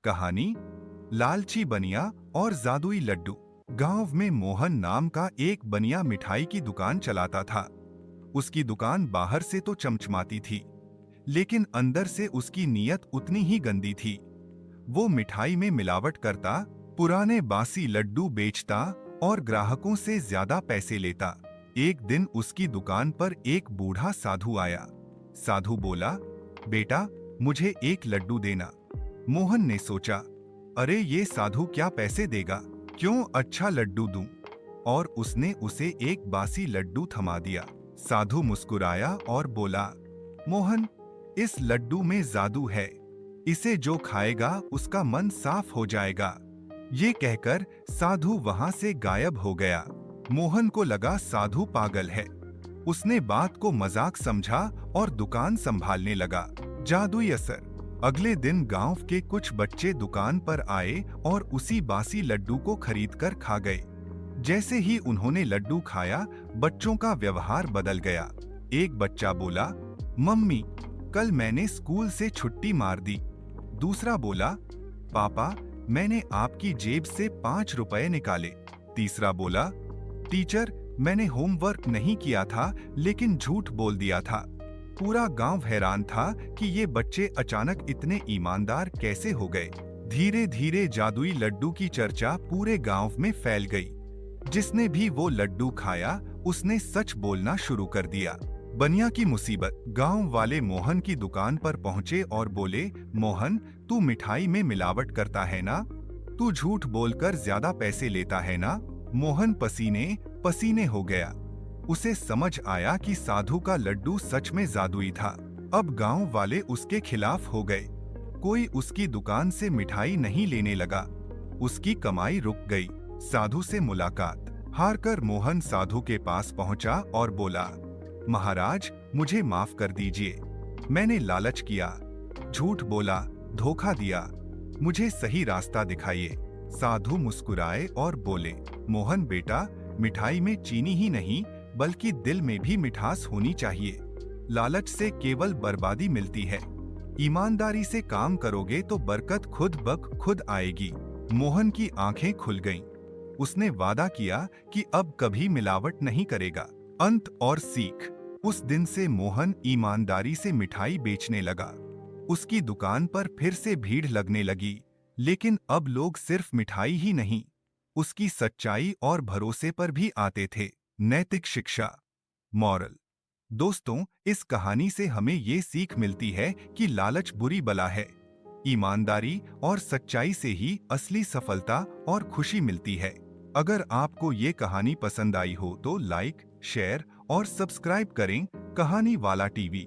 कहानी लालची बनिया और जादुई लड्डू। गांव में मोहन नाम का एक बनिया मिठाई की दुकान चलाता था। उसकी दुकान बाहर से तो चमचमाती थी, लेकिन अंदर से उसकी नीयत उतनी ही गंदी थी। वो मिठाई में मिलावट करता, पुराने बासी लड्डू बेचता और ग्राहकों से ज्यादा पैसे लेता। एक दिन उसकी दुकान पर एक बूढ़ा साधु आया। साधु बोला, बेटा, मुझे एक लड्डू देना। मोहन ने सोचा, अरे ये साधु क्या पैसे देगा, क्यों अच्छा लड्डू दूं? और उसने उसे एक बासी लड्डू थमा दिया। साधु मुस्कुराया और बोला, मोहन, इस लड्डू में जादू है, इसे जो खाएगा उसका मन साफ हो जाएगा। ये कहकर साधु वहां से गायब हो गया। मोहन को लगा साधु पागल है। उसने बात को मजाक समझा और दुकान संभालने लगा। जादुई असर। अगले दिन गांव के कुछ बच्चे दुकान पर आए और उसी बासी लड्डू को खरीदकर खा गए। जैसे ही उन्होंने लड्डू खाया, बच्चों का व्यवहार बदल गया। एक बच्चा बोला, मम्मी, कल मैंने स्कूल से छुट्टी मार दी। दूसरा बोला, पापा, मैंने आपकी जेब से 5 रुपए निकाले। तीसरा बोला, टीचर, मैंने होमवर्क नहीं किया था लेकिन झूठ बोल दिया था। पूरा गांव हैरान था कि ये बच्चे अचानक इतने ईमानदार कैसे हो गए। धीरे धीरे जादुई लड्डू की चर्चा पूरे गांव में फैल गई। जिसने भी वो लड्डू खाया, उसने सच बोलना शुरू कर दिया। बनिया की मुसीबत। गांव वाले मोहन की दुकान पर पहुंचे और बोले, मोहन, तू मिठाई में मिलावट करता है ना? तू झूठ बोलकर ज्यादा पैसे लेता है ना? मोहन पसीने पसीने हो गया। उसे समझ आया कि साधु का लड्डू सच में जादुई था। अब गांव वाले उसके खिलाफ हो गए। कोई उसकी दुकान से मिठाई नहीं लेने लगा। उसकी कमाई रुक गई। साधु से मुलाकात। हारकर मोहन साधु के पास पहुंचा और बोला, महाराज, मुझे माफ कर दीजिए। मैंने लालच किया, झूठ बोला, धोखा दिया। मुझे सही रास्ता दिखाइए। साधु मुस्कुराए और बोले, मोहन बेटा, मिठाई में चीनी ही नहीं बल्कि दिल में भी मिठास होनी चाहिए। लालच से केवल बर्बादी मिलती है। ईमानदारी से काम करोगे तो बरकत खुद ब खुद आएगी। मोहन की आंखें खुल गईं। उसने वादा किया कि अब कभी मिलावट नहीं करेगा। अंत और सीख। उस दिन से मोहन ईमानदारी से मिठाई बेचने लगा। उसकी दुकान पर फिर से भीड़ लगने लगी, लेकिन अब लोग सिर्फ मिठाई ही नहीं, उसकी सच्चाई और भरोसे पर भी आते थे। नैतिक शिक्षा। मॉरल। दोस्तों, इस कहानी से हमें ये सीख मिलती है कि लालच बुरी बला है। ईमानदारी और सच्चाई से ही असली सफलता और खुशी मिलती है। अगर आपको ये कहानी पसंद आई हो तो लाइक, शेयर और सब्सक्राइब करें। कहानी वाला टीवी।